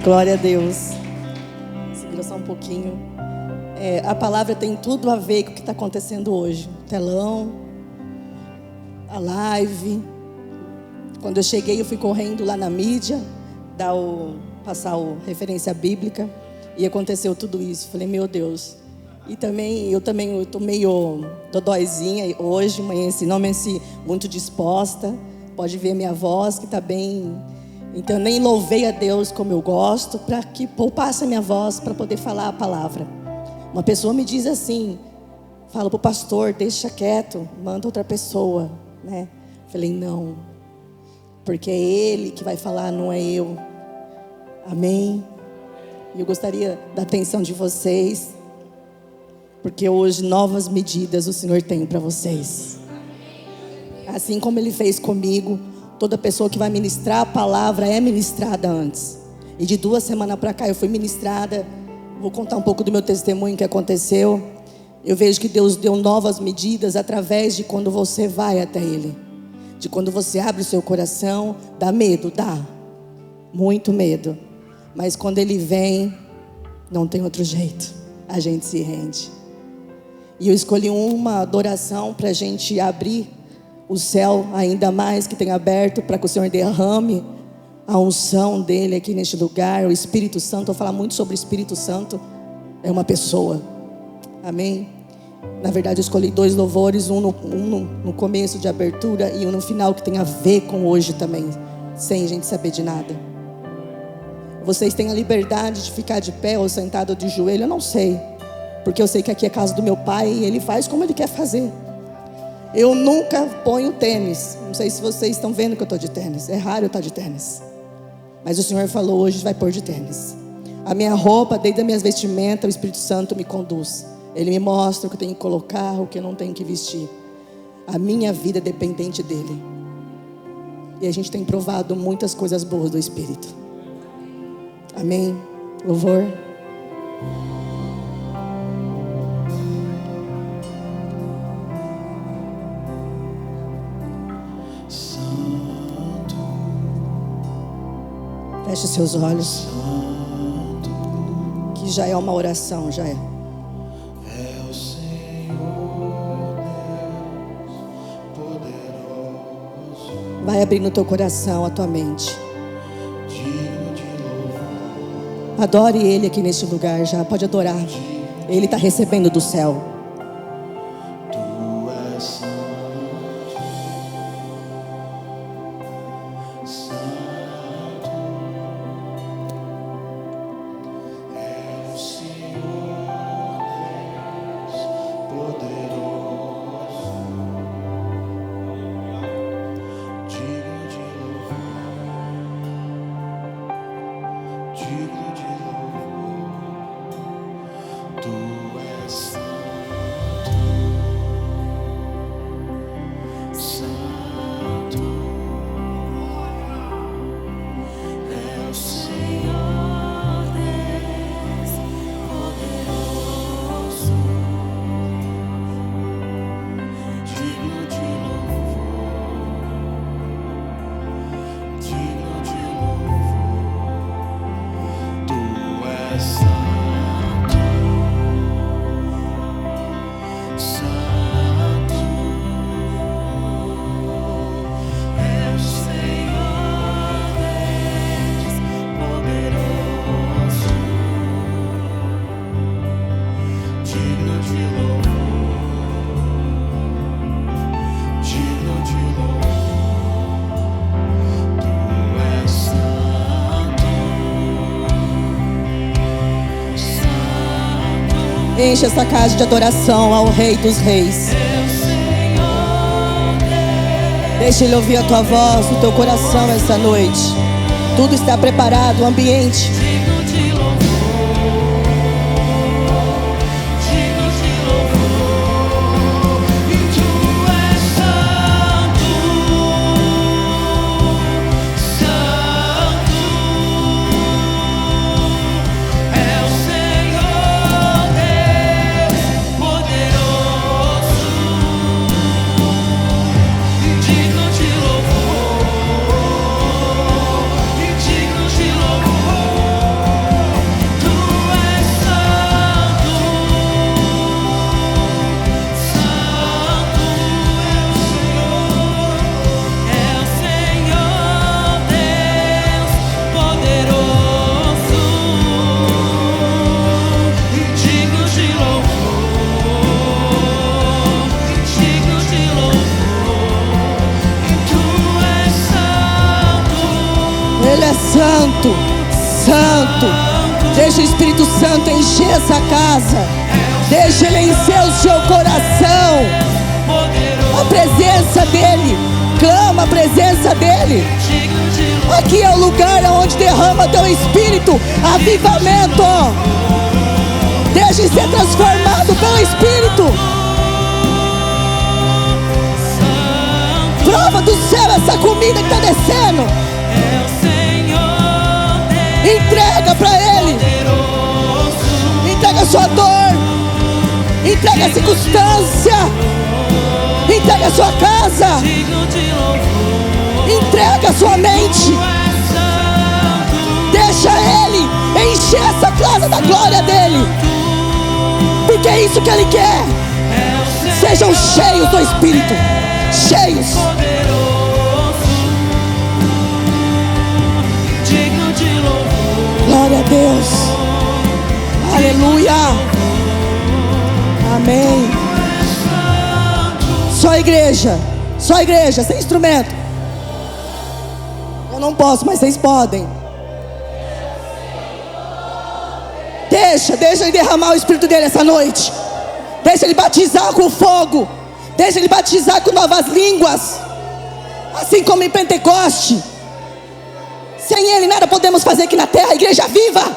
Glória a Deus. Segura só um pouquinho. A palavra tem tudo a ver com o que está acontecendo hoje. O telão, a live. Quando eu cheguei, eu fui correndo lá na mídia, passar a referência bíblica. E aconteceu tudo isso. Falei, meu Deus. E também, eu estou meio dodóizinha hoje, não amanheci muito disposta. Pode ver minha voz que está bem. Então eu nem louvei a Deus como eu gosto, para que poupasse a minha voz para poder falar a palavra. Uma pessoa me diz assim, fala para o pastor, deixa quieto, manda outra pessoa, né? Falei, não, porque é Ele que vai falar, não é eu. Amém? E eu gostaria da atenção de vocês, porque hoje novas medidas o Senhor tem para vocês. Assim como Ele fez comigo, toda pessoa que vai ministrar a palavra é ministrada antes. E de 2 semanas para cá eu fui ministrada. Vou contar um pouco do meu testemunho que aconteceu. Eu vejo que Deus deu novas medidas através de quando você vai até Ele. De quando você abre o seu coração. Dá medo, dá. Muito medo. Mas quando Ele vem, não tem outro jeito. A gente se rende. E eu escolhi uma adoração para a gente abrir o céu ainda mais que tem aberto, para que o Senhor derrame a unção dele aqui neste lugar. O Espírito Santo, eu vou falar muito sobre o Espírito Santo. É uma pessoa. Amém? Na verdade eu escolhi 2 louvores, um no começo de abertura e um no final, que tem a ver com hoje também, sem a gente saber de nada. Vocês têm a liberdade de ficar de pé ou sentado de joelho, eu não sei, porque eu sei que aqui é a casa do meu pai e ele faz como ele quer fazer. Eu nunca ponho tênis. Não sei se vocês estão vendo que eu estou de tênis. É raro eu estar de tênis. Mas o Senhor falou, hoje vai pôr de tênis. A minha roupa, desde as minhas vestimentas, o Espírito Santo me conduz. Ele me mostra o que eu tenho que colocar, o que eu não tenho que vestir. A minha vida é dependente dele. E a gente tem provado muitas coisas boas do Espírito. Amém? Louvor. Feche seus olhos, que já é uma oração, já é. É o Senhor Deus poderoso. Vai abrir no teu coração, a tua mente. Digno de louvor. Adore Ele aqui neste lugar já, pode adorar. Ele está recebendo do céu. Tu és santo. Enche essa casa de adoração ao Rei dos Reis. Deixa Ele ouvir a tua voz, o teu coração essa noite. Tudo está preparado, o ambiente. Santo, Santo. Deixa o Espírito Santo encher essa casa. Deixa ele encher o seu coração. A presença dele. Clama a presença dele. Aqui é o lugar onde derrama teu Espírito. Avivamento. Deixe ser transformado pelo Espírito. Prova do céu essa comida que está descendo. Entrega para Ele. Entrega a sua dor. Entrega a circunstância. Entrega a sua casa. Entrega a sua mente. Deixa Ele encher essa casa da glória dEle. Porque é isso que Ele quer. Sejam cheios do Espírito. Cheios. Glória a Deus. Aleluia. Amém. Só igreja. Só igreja, sem instrumento. Eu não posso, mas vocês podem. Deixa ele derramar o Espírito dele essa noite. Deixa ele batizar com fogo. Deixa ele batizar com novas línguas. Assim como em Pentecoste. Sem ele nada podemos fazer aqui na terra. A igreja viva.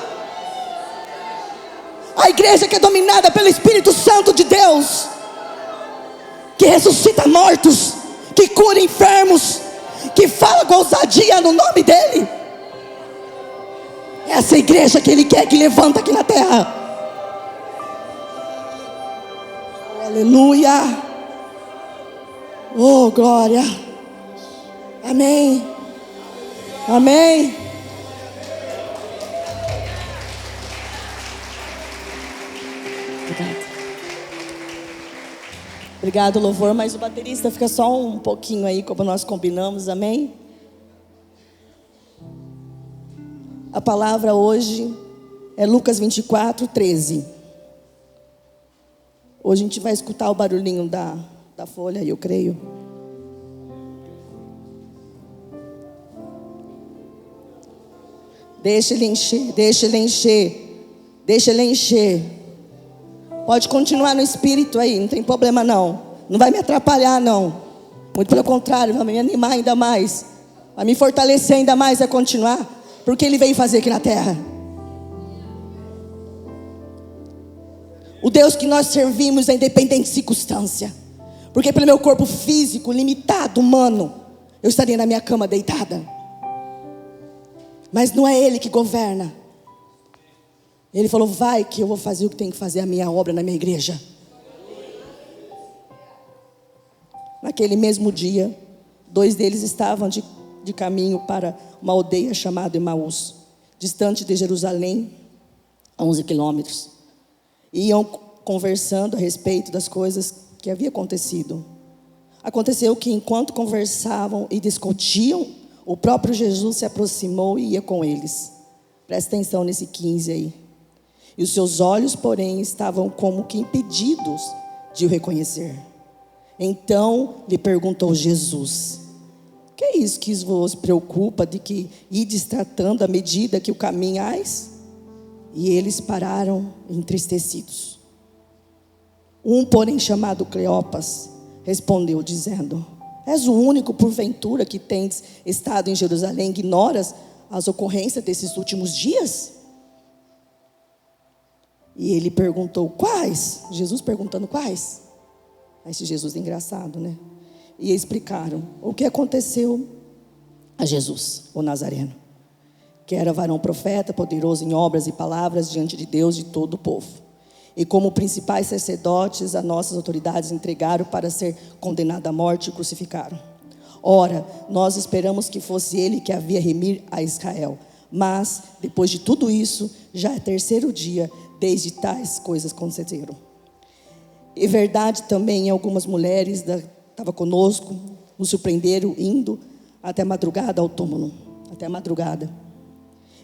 A igreja que é dominada pelo Espírito Santo de Deus. Que ressuscita mortos. Que cura enfermos. Que fala com ousadia no nome dele. Essa igreja que ele quer que levanta aqui na terra. Aleluia. Oh, glória. Amém. Amém. Obrigado, louvor. Mas o baterista fica só um pouquinho aí, como nós combinamos. Amém. A palavra hoje é Lucas 24, 13. Hoje a gente vai escutar o barulhinho da folha, eu creio. Deixa ele encher, deixa ele encher. Deixa ele encher. Pode continuar no Espírito aí, não tem problema não. Não vai me atrapalhar não. Muito pelo contrário, vai me animar ainda mais. Vai me fortalecer ainda mais a continuar. Porque Ele veio fazer aqui na terra. O Deus que nós servimos é independente de circunstância. Porque pelo meu corpo físico, limitado, humano, eu estaria na minha cama deitada. Mas não é Ele que governa. Ele falou, vai que eu vou fazer o que tem que fazer, a minha obra na minha igreja. Naquele mesmo dia, 2 deles estavam de caminho para uma aldeia chamada Emaús, distante de Jerusalém, a 11 quilômetros. Iam conversando a respeito das coisas que havia acontecido. Aconteceu que enquanto conversavam e discutiam, o próprio Jesus se aproximou e ia com eles. Presta atenção nesse 15 aí. E os seus olhos, porém, estavam como que impedidos de o reconhecer. Então lhe perguntou Jesus: que é isso que vos preocupa, de que ides tratando à medida que o caminhais? E eles pararam entristecidos. Um, porém, chamado Cleopas, respondeu dizendo: és o único porventura que tens estado em Jerusalém, ignoras as ocorrências desses últimos dias? E ele perguntou: quais? Jesus perguntando quais? Esse Jesus é engraçado, né? E explicaram o que aconteceu a Jesus, o Nazareno, que era varão profeta, poderoso em obras e palavras diante de Deus e de todo o povo. E como principais sacerdotes, as nossas autoridades entregaram para ser condenado à morte e crucificaram. Ora, nós esperamos que fosse ele que havia remir a Israel. Mas, depois de tudo isso, já é 3º dia desde tais coisas aconteceram. E verdade também, algumas mulheres estavam conosco, nos surpreenderam indo até a madrugada ao túmulo. Até a madrugada.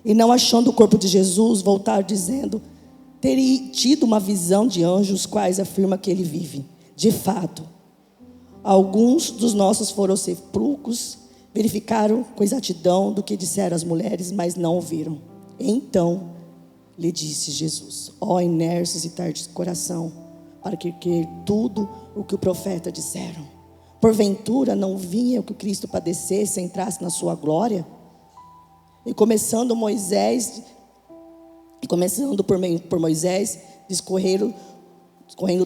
E não achando o corpo de Jesus, voltaram dizendo: teria tido uma visão de anjos, quais afirma que ele vive. De fato, alguns dos nossos foram sepulcros verificaram com exatidão do que disseram as mulheres, mas não ouviram. Então lhe disse Jesus: ó inércios e tardios de coração, para que crer tudo o que o profeta disseram. Porventura não vinha que o Cristo padecesse e entrasse na sua glória? E começando por Moisés, discorrendo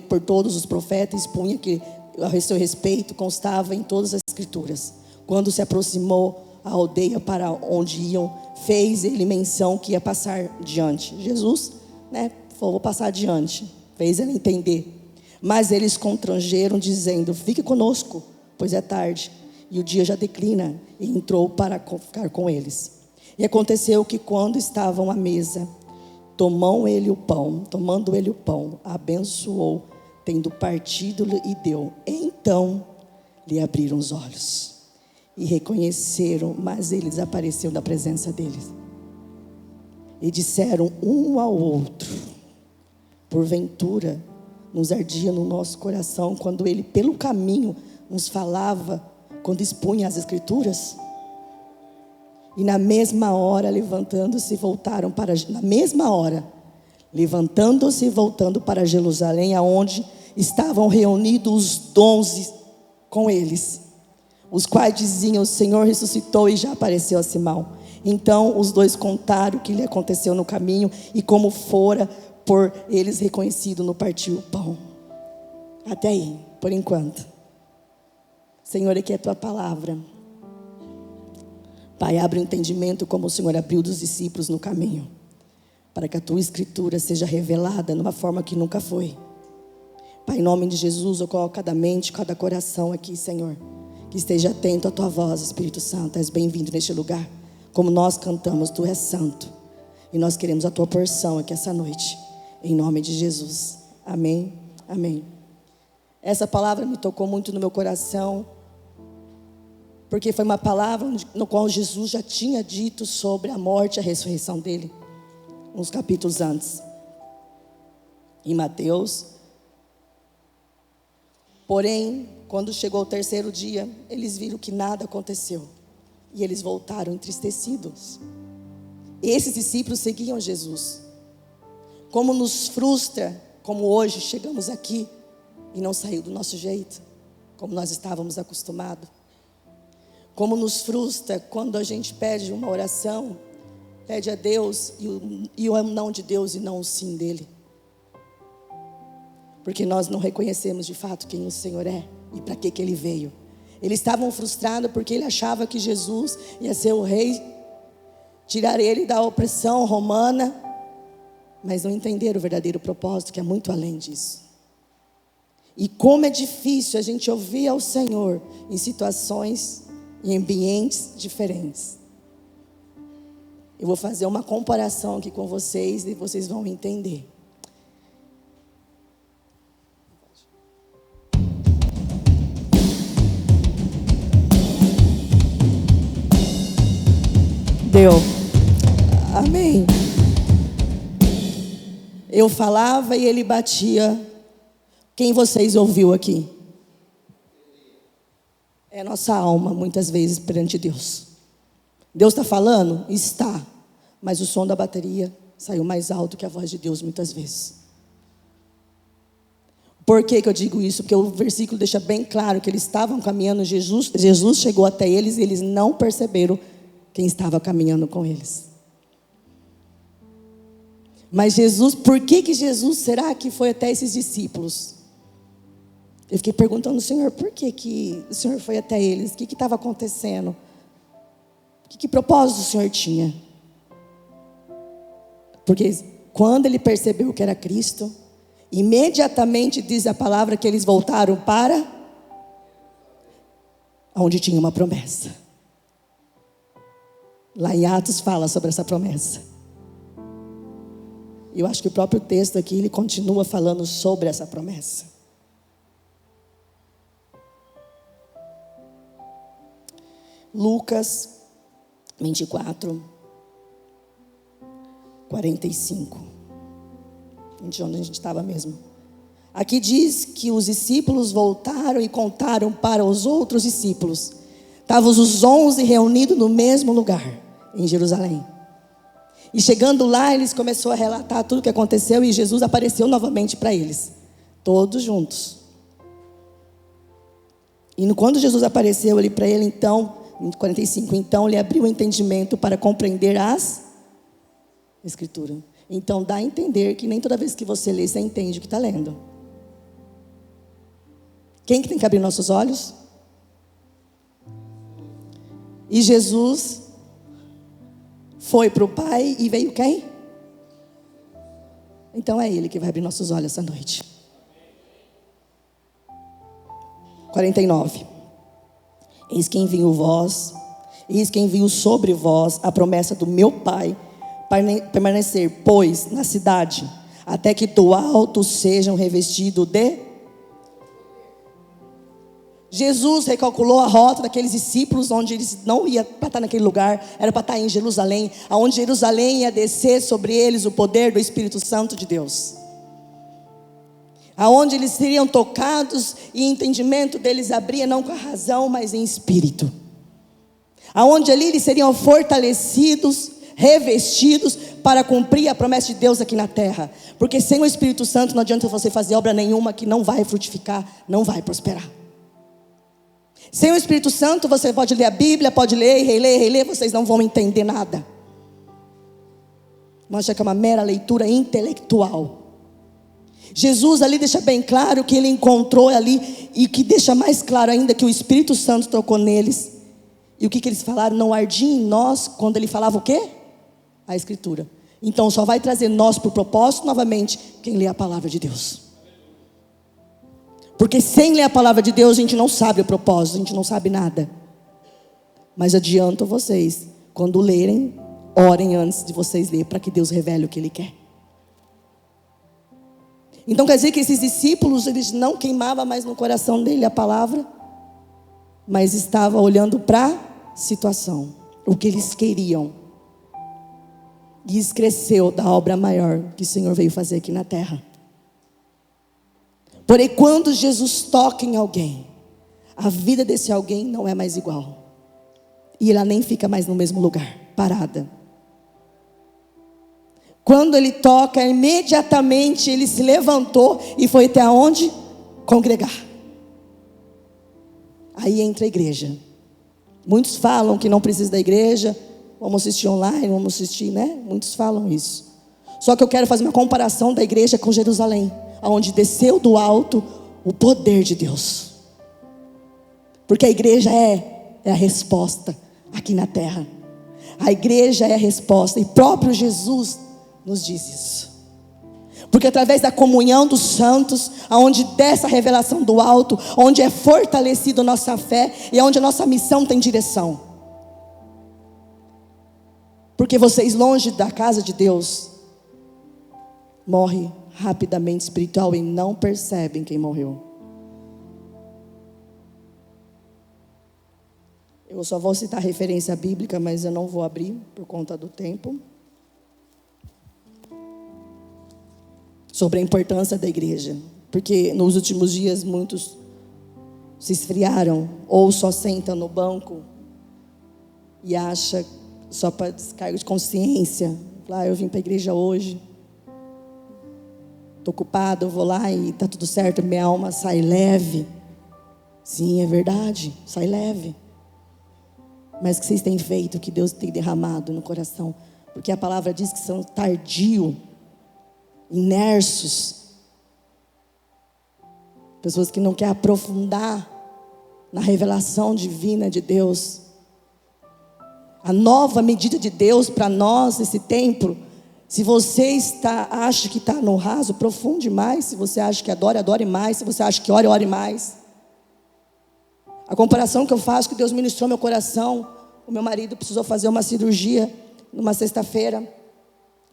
por todos os profetas, expunha que a seu respeito constava em todas as escrituras. Quando se aproximou a aldeia para onde iam, fez ele menção que ia passar diante. Jesus, falou: vou passar adiante. Fez ele entender. Mas eles constrangeram, dizendo: fique conosco, pois é tarde, e o dia já declina. E entrou para ficar com eles. E aconteceu que quando estavam à mesa, tomando ele o pão, abençoou, tendo partido e deu. Então lhe abriram os olhos e reconheceram, mas ele desapareceu da presença deles. E disseram um ao outro: porventura nos ardia no nosso coração quando ele pelo caminho nos falava, quando expunha as escrituras? E na mesma hora, levantando-se e voltando para Jerusalém, aonde estavam reunidos os 11 com eles, os quais diziam: o Senhor ressuscitou e já apareceu a Simão. Então os dois contaram o que lhe aconteceu no caminho e como fora por eles reconhecido no partir o pão. Até aí, por enquanto. Senhor, aqui é a tua palavra. Pai, abre o entendimento como o Senhor abriu dos discípulos no caminho, para que a tua escritura seja revelada de uma forma que nunca foi. Pai, em nome de Jesus, eu coloco cada mente, cada coração aqui, Senhor, que esteja atento à tua voz, Espírito Santo. És bem-vindo neste lugar. Como nós cantamos, tu és santo, e nós queremos a tua porção aqui essa noite, em nome de Jesus. Amém, amém. Essa palavra me tocou muito no meu coração, porque foi uma palavra no qual Jesus já tinha dito sobre a morte e a ressurreição dele, uns capítulos antes, em Mateus. Porém, quando chegou o terceiro dia, eles viram que nada aconteceu, e eles voltaram entristecidos. Esses discípulos seguiam Jesus. Como nos frustra, como hoje chegamos aqui e não saiu do nosso jeito, como nós estávamos acostumados. Como nos frustra quando a gente pede uma oração, pede a Deus e o não de Deus e não o sim dele. Porque nós não reconhecemos de fato quem o Senhor é e para que ele veio. Eles estavam frustrados porque ele achava que Jesus ia ser o rei, tirar ele da opressão romana, mas não entenderam o verdadeiro propósito, que é muito além disso. E como é difícil a gente ouvir ao Senhor em situações, em ambientes diferentes. Eu vou fazer uma comparação aqui com vocês e vocês vão entender. Deu. Amém. Eu falava e ele batia. Quem vocês ouviu aqui? É nossa alma, muitas vezes, perante Deus. Deus está falando? Está. Mas o som da bateria saiu mais alto que a voz de Deus, muitas vezes. Por que eu digo isso? Porque o versículo deixa bem claro que eles estavam caminhando, Jesus chegou até eles e eles não perceberam quem estava caminhando com eles. Mas Jesus, por que Jesus será que foi até esses discípulos? Eu fiquei perguntando ao Senhor, por que o Senhor foi até eles? O que estava acontecendo? Que propósito o Senhor tinha? Porque quando ele percebeu que era Cristo, imediatamente diz a palavra que eles voltaram para onde tinha uma promessa. Lá em Atos fala sobre essa promessa. Eu acho que o próprio texto aqui, ele continua falando sobre essa promessa. Lucas 24, 45. Onde a gente estava mesmo. Aqui diz que os discípulos voltaram e contaram para os outros discípulos. Estavam os 11 reunidos no mesmo lugar, em Jerusalém. E chegando lá, eles começaram a relatar tudo o que aconteceu. E Jesus apareceu novamente para eles, todos juntos. E quando Jesus apareceu ali para ele, então, em 45, então lhe abriu o entendimento para compreender as Escrituras. Então dá a entender que nem toda vez que você lê, você entende o que está lendo. Quem que tem que abrir nossos olhos? E Jesus foi para o Pai e veio quem? Então é Ele que vai abrir nossos olhos essa noite. 49. Eis que envio sobre vós a promessa do meu Pai, permanecer, pois, na cidade, até que do alto sejam revestidos de... Jesus recalculou a rota daqueles discípulos, onde eles não iam para estar naquele lugar, era para estar em Jerusalém, aonde Jerusalém ia descer sobre eles o poder do Espírito Santo de Deus, aonde eles seriam tocados e o entendimento deles abria não com a razão, mas em espírito, aonde ali eles seriam fortalecidos, revestidos para cumprir a promessa de Deus aqui na terra, porque sem o Espírito Santo não adianta você fazer obra nenhuma que não vai frutificar, não vai prosperar. Sem o Espírito Santo você pode ler a Bíblia, pode ler, reler, vocês não vão entender nada. Mostra que é uma mera leitura intelectual. Jesus ali deixa bem claro que ele encontrou ali, e que deixa mais claro ainda que o Espírito Santo tocou neles. E o que eles falaram? Não ardia em nós quando ele falava o quê? A Escritura. Então só vai trazer nós para o propósito novamente quem lê a palavra de Deus. Porque sem ler a palavra de Deus a gente não sabe o propósito, a gente não sabe nada. Mas adianto vocês, quando lerem, orem antes de vocês lerem, para que Deus revele o que Ele quer. Então quer dizer que esses discípulos, eles não queimavam mais no coração dele a palavra, mas estavam olhando para a situação, o que eles queriam. E isso cresceu da obra maior que o Senhor veio fazer aqui na terra. Porém, quando Jesus toca em alguém, a vida desse alguém não é mais igual. E ela nem fica mais no mesmo lugar, parada. Quando ele toca, imediatamente ele se levantou e foi até onde? Congregar. Aí entra a igreja. Muitos falam que não precisa da igreja, vamos assistir online, vamos assistir, né? Muitos falam isso. Só que eu quero fazer uma comparação da igreja com Jerusalém, onde desceu do alto o poder de Deus. Porque a igreja é a resposta aqui na terra. A igreja é a resposta, e próprio Jesus nos diz isso. Porque através da comunhão dos santos, aonde dessa revelação do alto, onde é fortalecido a nossa fé e onde a nossa missão tem direção. Porque vocês longe da casa de Deus morrem rapidamente espiritual e não percebem quem morreu. Eu só vou citar referência bíblica, mas eu não vou abrir por conta do tempo. Sobre a importância da igreja. Porque nos últimos dias muitos se esfriaram ou só sentam no banco e acham só para descargo de consciência. Eu vim para a igreja hoje. Estou ocupado, eu vou lá e está tudo certo, minha alma sai leve. Sim, é verdade, sai leve. Mas o que vocês têm feito, o que Deus tem derramado no coração? Porque a palavra diz que são tardios, inersos, pessoas que não querem aprofundar na revelação divina de Deus. A nova medida de Deus para nós nesse tempo. Se você acha que está no raso, profunde mais. Se você acha que adora, adore mais. Se você acha que ore, ore mais. A comparação que eu faço, que Deus ministrou meu coração. O meu marido precisou fazer uma cirurgia numa sexta-feira.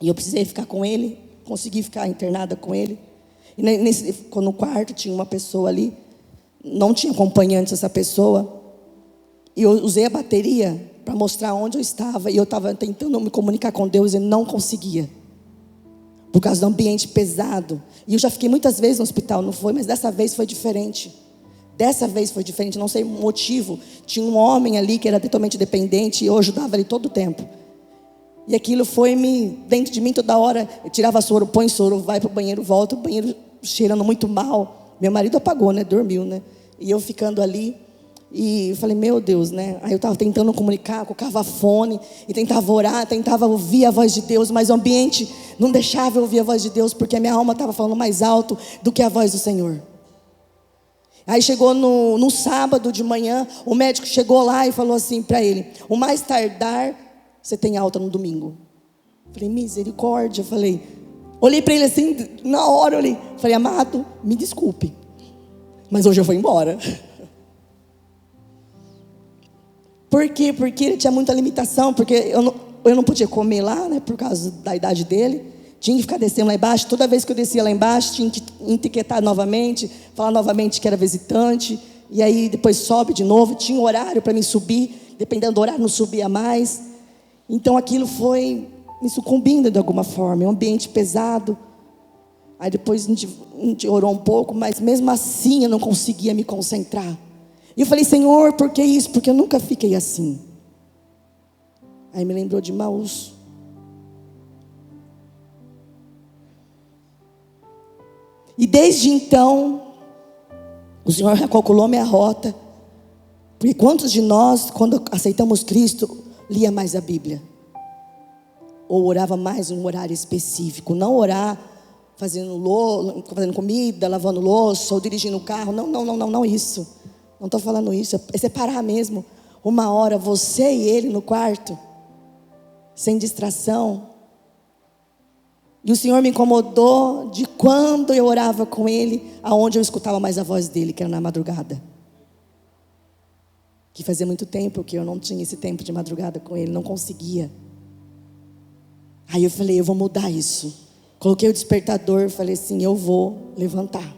E eu precisei ficar com ele. Consegui ficar internada com ele. E no quarto tinha uma pessoa ali. Não tinha acompanhante essa pessoa. E eu usei a bateria para mostrar onde eu estava. E eu estava tentando me comunicar com Deus e não conseguia. Por causa do ambiente pesado. E eu já fiquei muitas vezes no hospital, não foi? Mas dessa vez foi diferente. Dessa vez foi diferente, não sei o motivo. Tinha um homem ali que era totalmente dependente e eu ajudava ele todo o tempo. E aquilo foi dentro de mim toda hora. Eu tirava soro, põe soro, vai pro banheiro, volta, o banheiro cheirando muito mal. Meu marido apagou, né? Dormiu, né? E eu ficando ali. E eu falei, meu Deus, né? Aí eu estava tentando comunicar, colocava fone e tentava orar, tentava ouvir a voz de Deus, mas o ambiente não deixava eu ouvir a voz de Deus, porque a minha alma estava falando mais alto do que a voz do Senhor. Aí chegou no sábado de manhã, o médico chegou lá e falou assim para ele: o mais tardar, você tem alta no domingo. Eu falei, misericórdia. Eu falei, olhei para ele assim, na hora eu olhei. Falei, amado, me desculpe, mas hoje eu vou embora. Por quê? Porque ele tinha muita limitação, porque eu não podia comer lá, né, por causa da idade dele. Tinha que ficar descendo lá embaixo. Toda vez que eu descia lá embaixo, tinha que etiquetar novamente, falar novamente que era visitante. E aí depois sobe de novo. Tinha um horário para mim subir. Dependendo do horário, não subia mais. Então aquilo foi me sucumbindo de alguma forma. É um ambiente pesado. Aí depois a gente orou um pouco, mas mesmo assim eu não conseguia me concentrar. E eu falei, Senhor, por que isso? Porque eu nunca fiquei assim. Aí me lembrou de Emaús. E desde então, o Senhor recalculou minha rota. Porque quantos de nós, quando aceitamos Cristo, lia mais a Bíblia? Ou orava mais em um horário específico? Não orar fazendo comida, lavando louça ou dirigindo o carro. Não isso. Não estou falando isso. É separar mesmo uma hora, você e ele no quarto, sem distração. E o Senhor me incomodou de quando eu orava com Ele, aonde eu escutava mais a voz dEle, que era na madrugada. Que fazia muito tempo que eu não tinha esse tempo de madrugada com Ele, não conseguia. Aí eu falei, eu vou mudar isso. Coloquei o despertador, falei assim, eu vou levantar.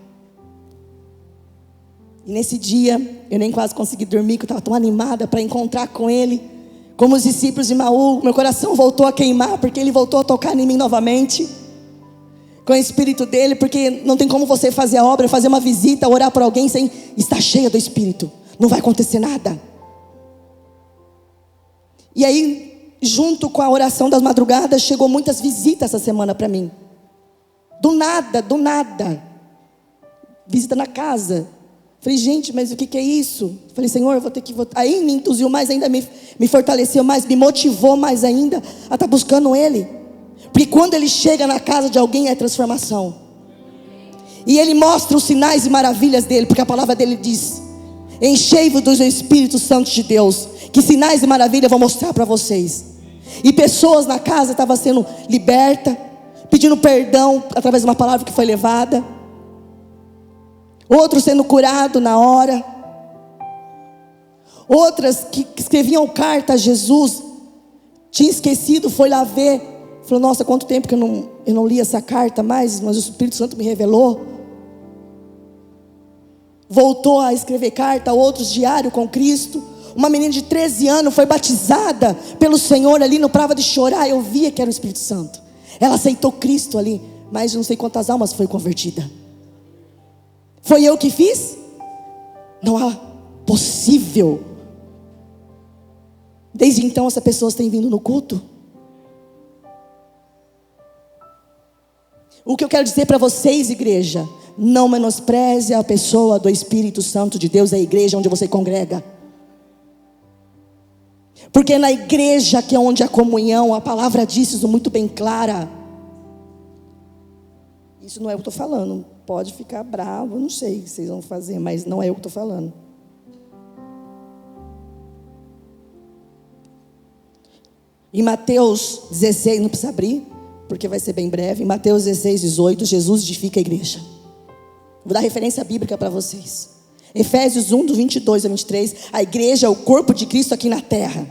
E nesse dia, eu nem quase consegui dormir, porque eu estava tão animada para encontrar com Ele. Como os discípulos de Emaús, meu coração voltou a queimar, porque Ele voltou a tocar em mim novamente, com o Espírito dEle, porque não tem como você fazer a obra, fazer uma visita, orar por alguém sem estar cheia do Espírito, não vai acontecer nada. E aí, junto com a oração das madrugadas, chegou muitas visitas essa semana para mim, do nada, visita na casa. Falei, gente, mas o que é isso? Falei, Senhor, eu vou ter que voltar. Aí me entusiasmou mais ainda, me fortaleceu mais, me motivou mais ainda a estar buscando Ele. Porque quando Ele chega na casa de alguém é transformação. E Ele mostra os sinais e maravilhas dEle, porque a palavra dEle diz: enchei-vos do Espírito Santo de Deus, que sinais e maravilhas eu vou mostrar para vocês. E pessoas na casa estavam sendo libertas, pedindo perdão através de uma palavra que foi levada. Outros sendo curados na hora. Outras que escreviam carta a Jesus, tinha esquecido, foi lá ver. Falou, nossa, quanto tempo que eu não li essa carta mais, mas o Espírito Santo me revelou. Voltou a escrever carta, outros diário com Cristo. Uma menina de 13 anos foi batizada pelo Senhor ali, não parava de chorar. Eu via que era o Espírito Santo. Ela aceitou Cristo ali, mas não sei quantas almas foi convertida. Foi eu que fiz? Não é possível. Desde então essas pessoas têm vindo no culto. O que eu quero dizer para vocês, igreja, não menospreze a pessoa do Espírito Santo de Deus, a igreja onde você congrega. Porque é na igreja que é onde a comunhão, a palavra diz isso muito bem clara. Isso não é o que eu estou falando. Pode ficar bravo, não sei o que vocês vão fazer, mas não é eu que estou falando. Em Mateus 16, não precisa abrir, porque vai ser bem breve. Em Mateus 16, 18, Jesus edifica a igreja. Vou dar referência bíblica para vocês. Efésios 1, do 22 a 23, a igreja é o corpo de Cristo aqui na terra.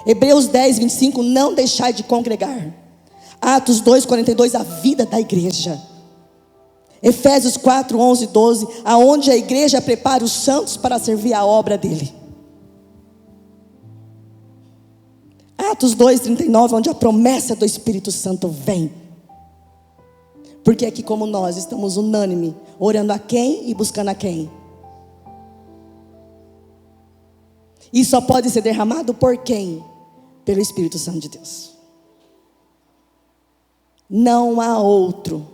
Hebreus 10, 25, não deixai de congregar. Atos 2, 42, a vida da igreja. Efésios 4, 11 e 12, aonde a igreja prepara os santos para servir a obra dele. Atos 2, 39, onde a promessa do Espírito Santo vem. Porque aqui como nós estamos unânime, orando a quem e buscando a quem? E só pode ser derramado por quem? Pelo Espírito Santo de Deus. Não há outro.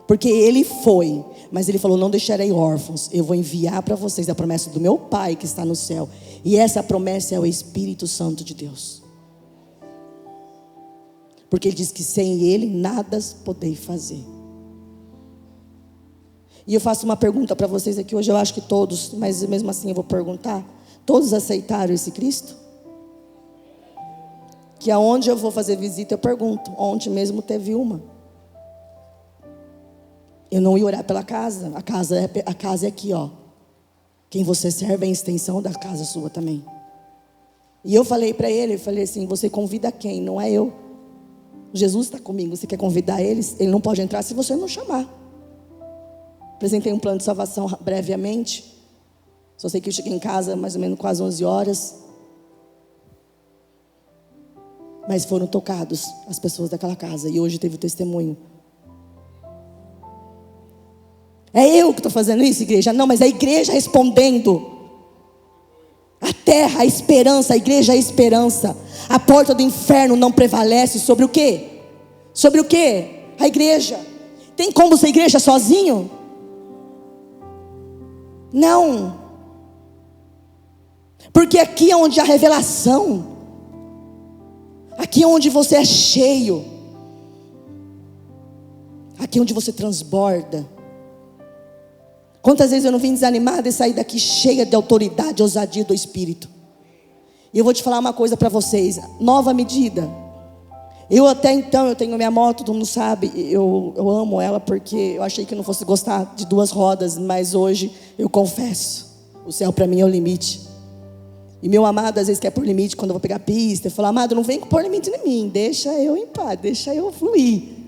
Porque ele foi, mas ele falou: não deixarei órfãos, eu vou enviar para vocês a promessa do meu Pai que está no céu. E essa promessa é o Espírito Santo de Deus. Porque ele diz que sem ele nada podeis fazer. E eu faço uma pergunta para vocês aqui hoje, eu acho que todos, mas mesmo assim eu vou perguntar: todos aceitaram esse Cristo? Que aonde eu vou fazer visita eu pergunto. Ontem mesmo teve uma. Eu não ia orar pela casa. A casa é aqui, ó. Quem você serve é a extensão da casa sua também. E eu falei para ele, eu falei assim: você convida quem? Não é eu. Jesus está comigo. Você quer convidar eles? Ele não pode entrar se você não chamar. Apresentei um plano de salvação brevemente. Só sei que eu cheguei em casa mais ou menos quase 11 horas. Mas foram tocados as pessoas daquela casa. E hoje teve o testemunho. É eu que estou fazendo isso, igreja? Não, mas a igreja respondendo. A terra, a esperança, a igreja é a esperança. A porta do inferno não prevalece sobre o quê? Sobre o quê? A igreja. Tem como ser igreja sozinho? Não. Porque aqui é onde há revelação. Aqui é onde você é cheio. Aqui é onde você transborda. Quantas vezes eu não vim desanimada e saí daqui cheia de autoridade, ousadia do Espírito. E eu vou te falar uma coisa para vocês. Nova medida. Eu até então, eu tenho minha moto, todo mundo sabe. Eu amo ela porque eu achei que eu não fosse gostar de 2 rodas. Mas hoje eu confesso, o céu para mim é o limite. E meu amado às vezes quer pôr limite quando eu vou pegar pista. Eu falo: amado, não vem pôr limite em mim. Deixa eu em paz, deixa eu fluir.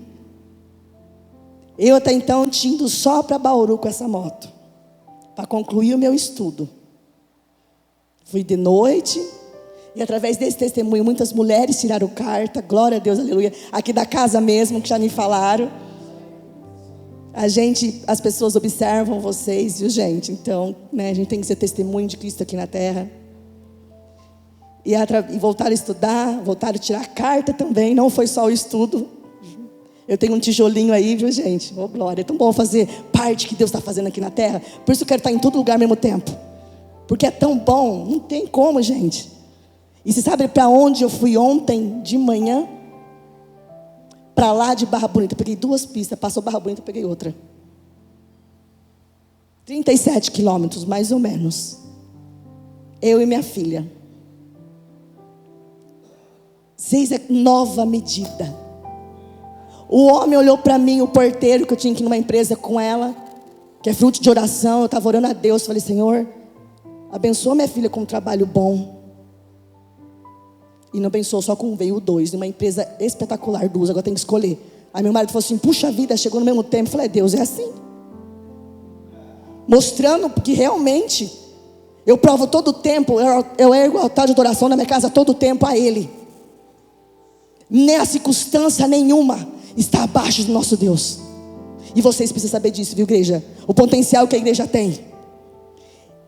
Eu até então tinha ido só para Bauru com essa moto, para concluir o meu estudo. Fui de noite, e através desse testemunho muitas mulheres tiraram carta, glória a Deus, aleluia. Aqui da casa mesmo, que já me falaram. As pessoas observam vocês, viu, gente? Então, né, a gente tem que ser testemunho de Cristo aqui na terra. E voltaram a estudar, voltaram a tirar carta também, não foi só o estudo. Eu tenho um tijolinho aí, viu, gente? Oh, glória, é tão bom fazer parte que Deus está fazendo aqui na terra. Por isso eu quero estar em todo lugar ao mesmo tempo. Porque é tão bom, não tem como, gente. E você sabe para onde eu fui ontem de manhã? Para lá de Barra Bonita. Eu peguei 2 pistas, passou Barra Bonita, eu peguei outra. 37 quilômetros, mais ou menos. Eu e minha filha. 6 é nova medida. O homem olhou para mim, o porteiro, que eu tinha que ir numa empresa com ela, que é fruto de oração. Eu estava orando a Deus, falei: Senhor, abençoa minha filha com um trabalho bom. E não abençoou só com um, veio 2, numa empresa espetacular, 2, agora tem que escolher. Aí meu marido falou assim: puxa vida, chegou no mesmo tempo. Eu falei: Deus, é assim. Mostrando que realmente eu provo todo o tempo, eu ergo o altar de adoração na minha casa todo o tempo a Ele. Nem a circunstância nenhuma está abaixo do nosso Deus. E vocês precisam saber disso, viu, igreja? O potencial que a igreja tem.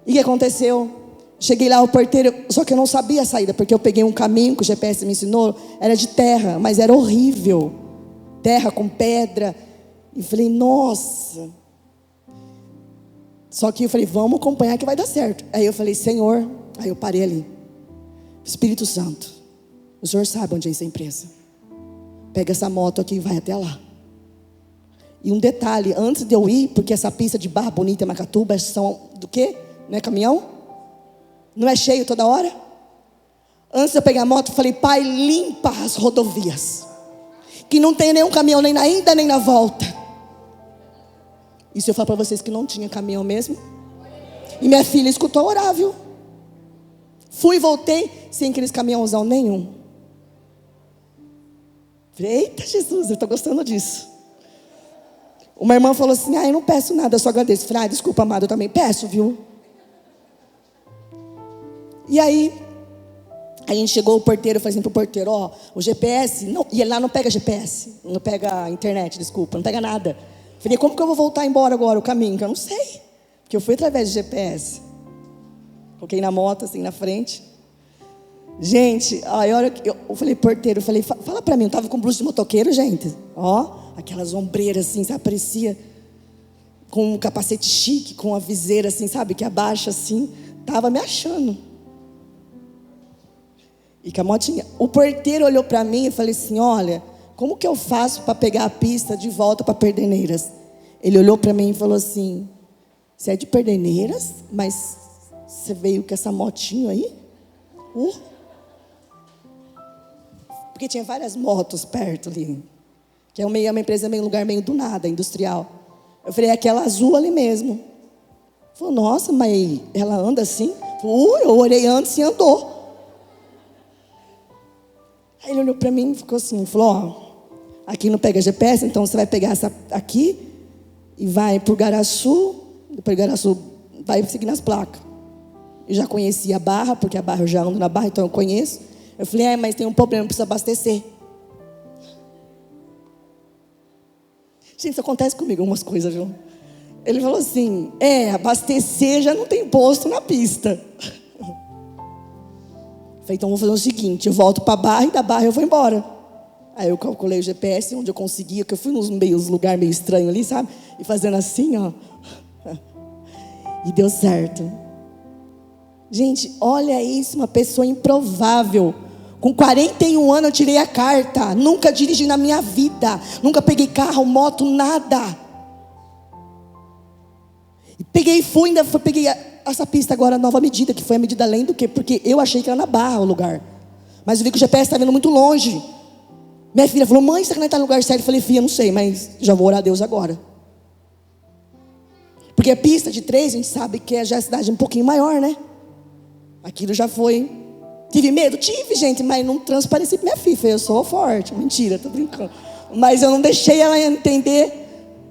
E o que aconteceu? Cheguei lá, o porteiro, só que eu não sabia a saída, porque eu peguei um caminho que o GPS me ensinou, era de terra, mas era horrível. Terra com pedra. E falei: nossa. Só que eu falei: vamos acompanhar que vai dar certo. Aí eu falei: Senhor, aí eu parei ali. Espírito Santo, o Senhor sabe onde é essa empresa. Pega essa moto aqui e vai até lá. E um detalhe, antes de eu ir, porque essa pista de Barra Bonita e Macatuba são do quê? Não é caminhão? Não é cheio toda hora? Antes de eu pegar a moto, eu falei: Pai, limpa as rodovias, que não tem nenhum caminhão nem na ida nem na volta. E se eu falar para vocês que não tinha caminhão mesmo? E minha filha escutou orar, viu? Fui e voltei sem aqueles caminhãozão nenhum. Falei: eita Jesus, eu estou gostando disso. Uma irmã falou assim: eu não peço nada, eu só agradeço. Falei: desculpa, amado, eu também peço, viu? E aí a gente chegou, o porteiro, eu falei assim pro porteiro: o GPS, não, e ele lá não pega GPS, não pega internet, desculpa, não pega nada. Falei: como que eu vou voltar embora agora, o caminho? Que eu não sei, porque eu fui através de GPS. Coloquei na moto assim na frente. Gente, aí a hora que eu falei, porteiro, eu falei, fala pra mim, eu tava com blusa de motoqueiro, gente. Ó, aquelas ombreiras assim, sabe, parecia com um capacete chique, com a viseira assim, sabe, que abaixa assim. Tava me achando. E com a motinha. O porteiro olhou pra mim e falei assim, olha, como que eu faço para pegar a pista de volta para Pederneiras? Ele olhou para mim e falou assim, você é de Pederneiras, mas você veio com essa motinho aí? Porque tinha várias motos perto ali. Que é uma empresa, um lugar meio do nada, industrial. Eu falei, é aquela azul ali mesmo. Ele falou, nossa, mas ela anda assim? Eu orei antes e andou. Aí ele olhou para mim e ficou assim, falou, ó, aqui não pega GPS, então você vai pegar essa aqui e vai por Garaçu, depois de Garaçu vai seguir nas placas. Eu já conhecia a Barra, porque a Barra eu já ando na Barra, então eu conheço. Eu falei, mas tem um problema, precisa abastecer. Gente, isso acontece comigo, algumas coisas, viu? Ele falou assim, abastecer já não tem posto na pista. Eu falei, então vou fazer o seguinte, eu volto para a Barra e da Barra eu vou embora. Aí eu calculei o GPS, onde eu conseguia, que eu fui nos lugares meio estranhos ali, sabe? E fazendo assim, ó. E deu certo. Gente, olha isso, uma pessoa improvável. Com 41 anos eu tirei a carta. Nunca dirigi na minha vida. Nunca peguei carro, moto, nada. E peguei, peguei essa pista agora, nova medida, que foi a medida além do quê? Porque eu achei que era na Barra o lugar. Mas eu vi que o GPS estava indo muito longe. Minha filha falou, mãe, será que não está no lugar certo? Eu falei, filha, não sei, mas já vou orar a Deus agora. Porque a pista de 3, a gente sabe que é já a cidade um pouquinho maior, né? Aquilo já foi. Tive medo? Tive, gente, mas não transpareci para minha filha. Eu sou forte. Mentira, tô brincando. Mas eu não deixei ela entender,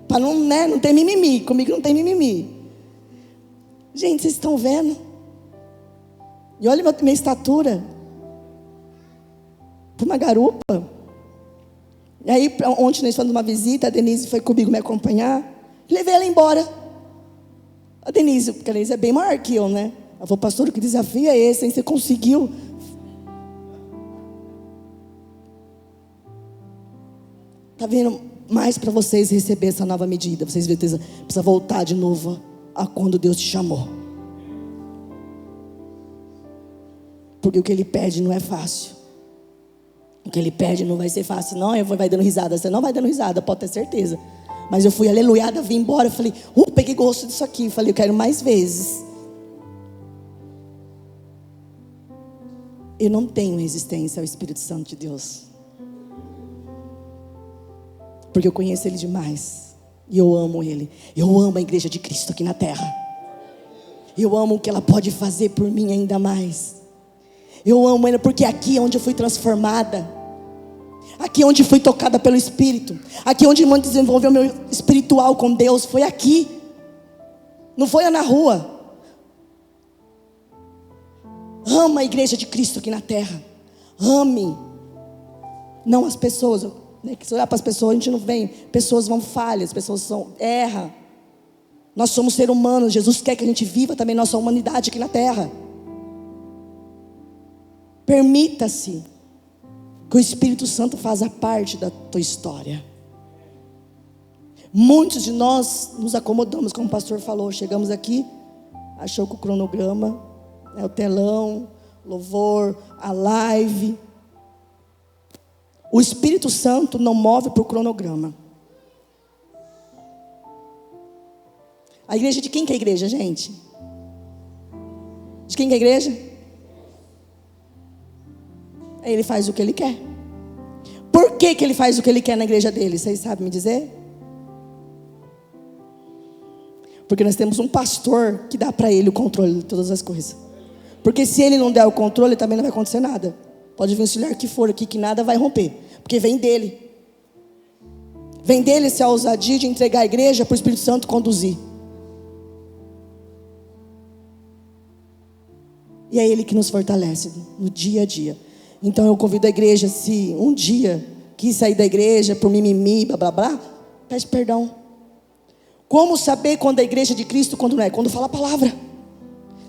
para não ter mimimi. Comigo não tem mimimi. Gente, vocês estão vendo? E olha minha estatura. Para uma garupa. E aí, ontem nós fomos numa visita, a Denise foi comigo me acompanhar. Levei ela embora. A Denise, porque a Denise é bem maior que eu, né? Ela falou, pastor, que desafio é esse, hein? Você conseguiu? Está vendo? Mais para vocês receber essa nova medida. Vocês precisam voltar de novo a quando Deus te chamou. Porque o que Ele pede não é fácil. O que Ele pede não vai ser fácil. Não, vai dando risada. Você não vai dando risada, pode ter certeza. Mas eu fui aleluiada, vim embora. Falei, peguei gosto disso aqui. Falei, eu quero mais vezes. Eu não tenho resistência ao Espírito Santo de Deus. Porque eu conheço Ele demais. E eu amo Ele. Eu amo a igreja de Cristo aqui na terra. Eu amo o que ela pode fazer por mim ainda mais. Eu amo Ele porque aqui é onde eu fui transformada. Aqui é onde fui tocada pelo Espírito. Aqui é onde eu desenvolveu meu espiritual com Deus. Foi aqui. Não foi lá na rua. Ama a igreja de Cristo aqui na terra. Ame. Não as pessoas. Né? Que se olhar para as pessoas, a gente não vem. Pessoas vão falhas, pessoas erram. Nós somos seres humanos. Jesus quer que a gente viva também nossa humanidade aqui na terra. Permita-se que o Espírito Santo faça parte da tua história. Muitos de nós nos acomodamos, como o pastor falou. Chegamos aqui, achou que o cronograma, o telão, louvor, a live. O Espírito Santo não move por cronograma. A igreja de quem que é a igreja, gente? De quem que é a igreja? Ele faz o que Ele quer. Por que Ele faz o que Ele quer na igreja dele? Vocês sabem me dizer? Porque nós temos um pastor que dá para ele o controle de todas as coisas. Porque se ele não der o controle, também não vai acontecer nada. Pode vir o auxiliar que for aqui, que nada vai romper. Porque vem dele. Vem dele essa ousadia de entregar a igreja para o Espírito Santo conduzir. E é Ele que nos fortalece no dia a dia. Então eu convido a igreja, se um dia quis sair da igreja por mimimi, blá blá blá, peça perdão. Como saber quando a igreja é de Cristo, quando não é? Quando fala a palavra.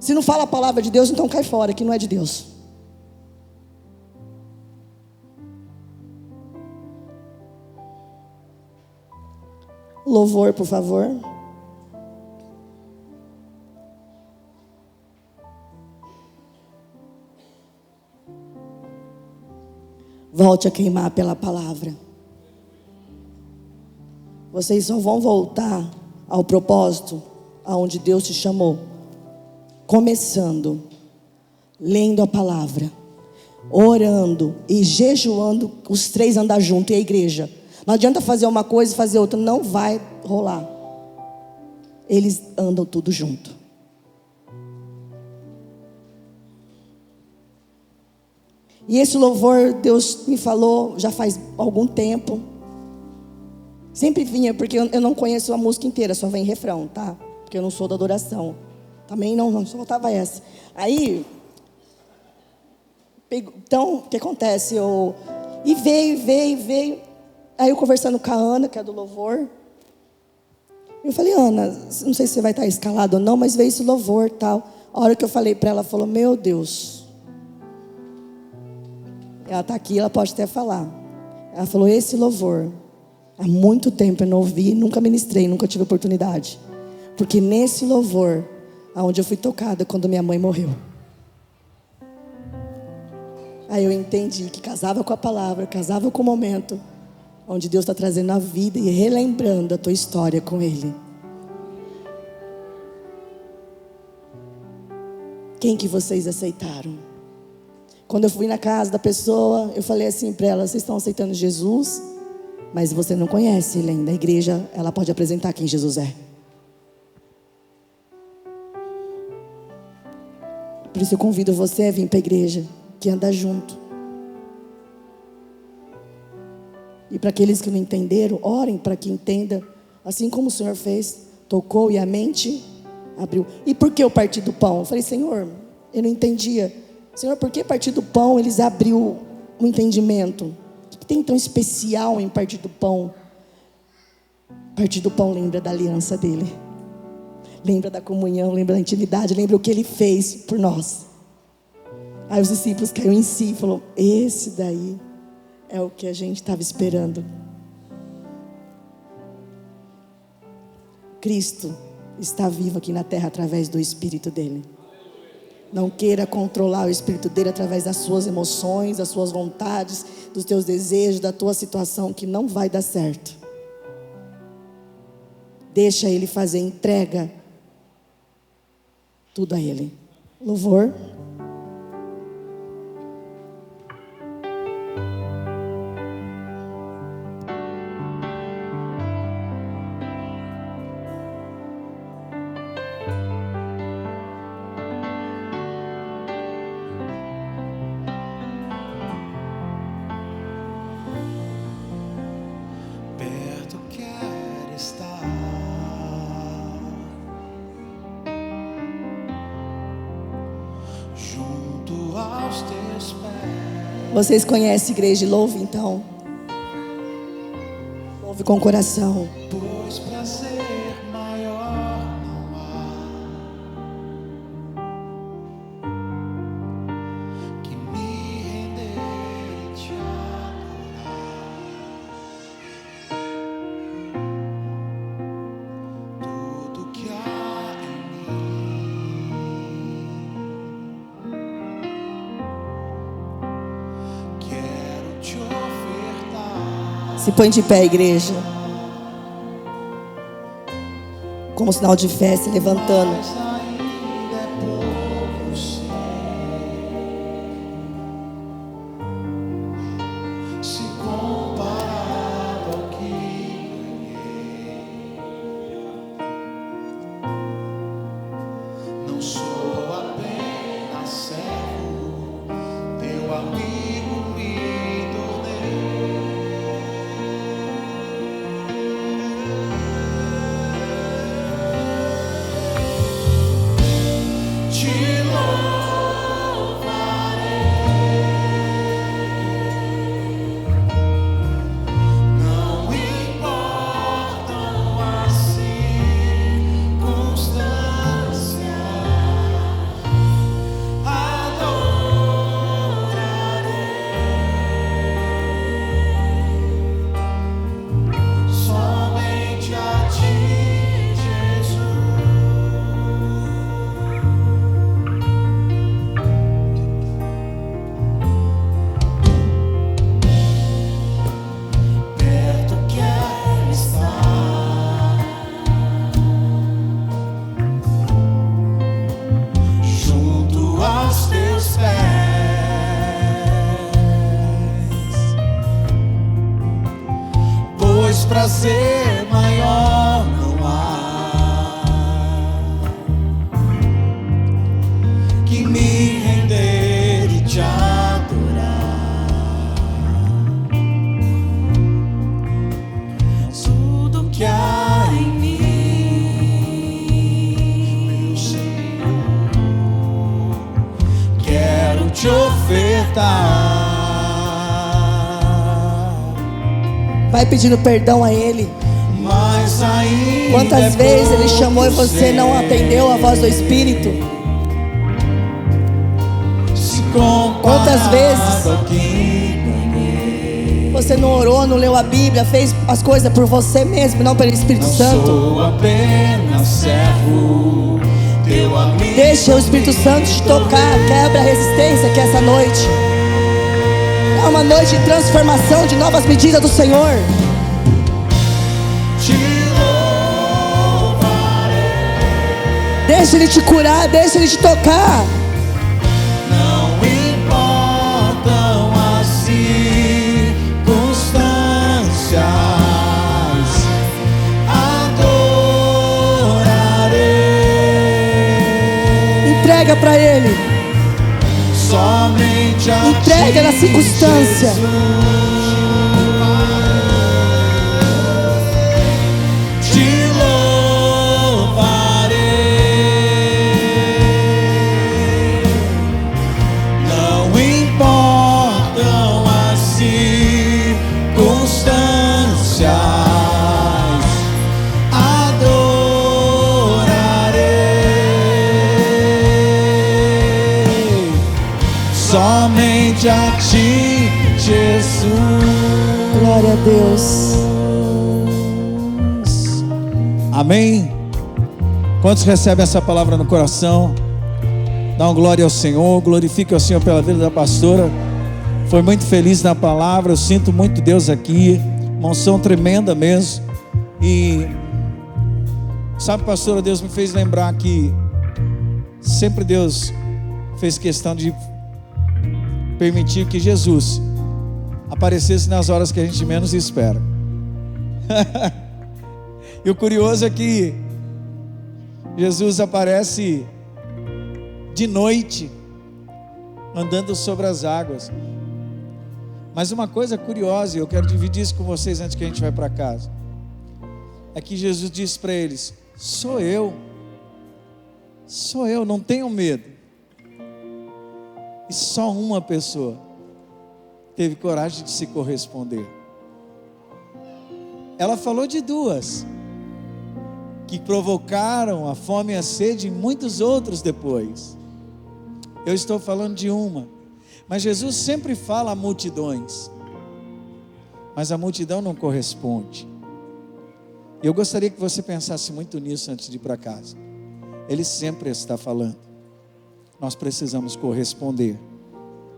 Se não fala a palavra de Deus, então cai fora, que não é de Deus. Louvor, por favor. Volte a queimar pela palavra. Vocês só vão voltar ao propósito aonde Deus te chamou, começando, lendo a palavra, orando e jejuando, os três andar junto, e a igreja. Não adianta fazer uma coisa e fazer outra, não vai rolar. Eles andam tudo junto. E esse louvor, Deus me falou já faz algum tempo. Sempre vinha, porque eu não conheço a música inteira, só vem refrão, tá? Porque eu não sou da adoração. Também não só faltava essa. Aí, então, o que acontece? E veio. Aí eu conversando com a Ana, que é do louvor. Eu falei, Ana, não sei se você vai estar escalado ou não, mas veio esse louvor e tal. A hora que eu falei para ela, ela falou, meu Deus. Ela está aqui, ela pode até falar. Ela falou, esse louvor, há muito tempo eu não ouvi, nunca ministrei, nunca tive oportunidade. Porque nesse louvor, aonde eu fui tocada quando minha mãe morreu. Aí eu entendi que casava com a palavra, casava com o momento onde Deus está trazendo a vida e relembrando a tua história com Ele. Quem que vocês aceitaram? Quando eu fui na casa da pessoa, eu falei assim para ela, vocês estão aceitando Jesus, mas você não conhece ele ainda. A igreja, ela pode apresentar quem Jesus é. Por isso eu convido você a vir para a igreja, que anda junto. E para aqueles que não entenderam, orem para que entenda, assim como o Senhor fez, tocou e a mente abriu. E por que o partir do pão? Eu falei, Senhor, eu não entendia. Senhor, por que partir do pão eles abriu o entendimento? O que tem tão especial em partir do pão? Partir do pão lembra da aliança dele. Lembra da comunhão, lembra da intimidade, lembra o que ele fez por nós. Aí os discípulos caíram em si e falaram, esse daí é o que a gente estava esperando. Cristo está vivo aqui na terra através do Espírito dele. Não queira controlar o Espírito dele através das suas emoções, das suas vontades, dos teus desejos, da tua situação, que não vai dar certo. Deixa ele fazer, entrega tudo a ele. Louvor. Perto quero estar, junto aos teus pés. Vocês conhecem a igreja? Louve então. Louve com o coração. Pois prazer maior não há que me render e te adorar. Tudo que há em mim quero te ofertar. Se põe de pé, igreja. Como sinal de fé, se levantando. Mas ainda é pouco, sim. Se comparado ao que ganhei, não sou apenas servo, teu amigo me tornei. prazer maior não há que me render e te adorar. Tudo que há em mim, meu Senhor, quero te ofertar. Vai pedindo perdão a Ele. Mas ainda Quantas vezes Ele chamou e você não atendeu a voz do Espírito? Quantas vezes você não orou, não leu a Bíblia, fez as coisas por você mesmo, não pelo Espírito Santo? Sou apenas servo, teu amigo. Deixa o Espírito Santo te tocar. Quebra a resistência que essa noite é uma noite de transformação, de novas medidas do Senhor. Te louvarei. Deixa Ele te curar, deixa Ele te tocar. Não importam as circunstâncias, adorarei. Entrega para Ele. Somente a Entrega na ti, circunstância. Jesus, te louvarei. Não importam as circunstâncias, adorarei. Somente a ti, Jesus. Glória a Deus. Amém? Quantos recebem essa palavra no coração? Dá uma glória ao Senhor, glorifique ao Senhor pela vida da pastora. Foi muito feliz na palavra, eu sinto muito Deus aqui, uma unção tremenda mesmo. E sabe, pastora, Deus me fez lembrar que sempre Deus fez questão de permitir que Jesus aparecesse nas horas que a gente menos espera. E o curioso é que Jesus aparece de noite, andando sobre as águas. Mas uma coisa curiosa, e eu quero dividir isso com vocês antes que a gente vá para casa, é que Jesus disse para eles: sou eu, não tenham medo. E só uma pessoa teve coragem de se corresponder. Ela falou de duas que provocaram a fome e a sede em muitos outros depois. Eu estou falando de uma. Mas Jesus sempre fala a multidões, mas a multidão não corresponde. Eu gostaria que você pensasse muito nisso antes de ir para casa. Ele sempre está falando. Nós precisamos corresponder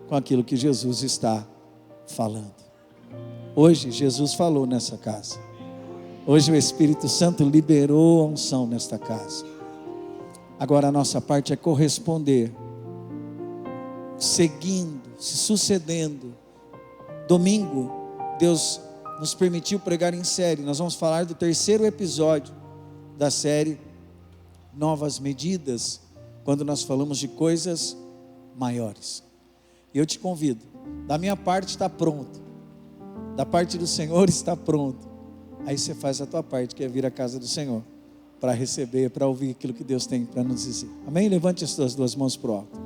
com aquilo que Jesus está falando. Hoje Jesus falou nessa casa. Hoje o Espírito Santo liberou a unção nesta casa. Agora a nossa parte é corresponder, seguindo, se sucedendo. Domingo, Deus nos permitiu pregar em série. Nós vamos falar do terceiro episódio da série Novas Medidas, quando nós falamos de coisas maiores. E eu te convido, da minha parte está pronto, da parte do Senhor está pronto. Aí você faz a tua parte, que é vir à casa do Senhor, para receber, para ouvir aquilo que Deus tem para nos dizer. Amém? Levante as tuas duas mãos para o alto.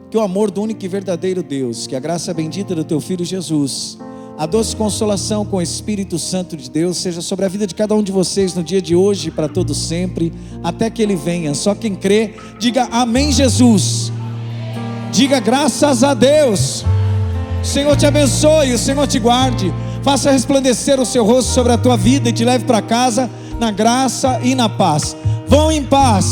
Que o amor do único e verdadeiro Deus, que a graça bendita do teu Filho Jesus, a doce consolação com o Espírito Santo de Deus, seja sobre a vida de cada um de vocês no dia de hoje e para todo sempre, até que Ele venha. Só quem crê, diga amém, Jesus. Diga graças a Deus. O Senhor te abençoe, o Senhor te guarde, faça resplandecer o seu rosto sobre a tua vida e te leve para casa na graça e na paz. Vão em paz.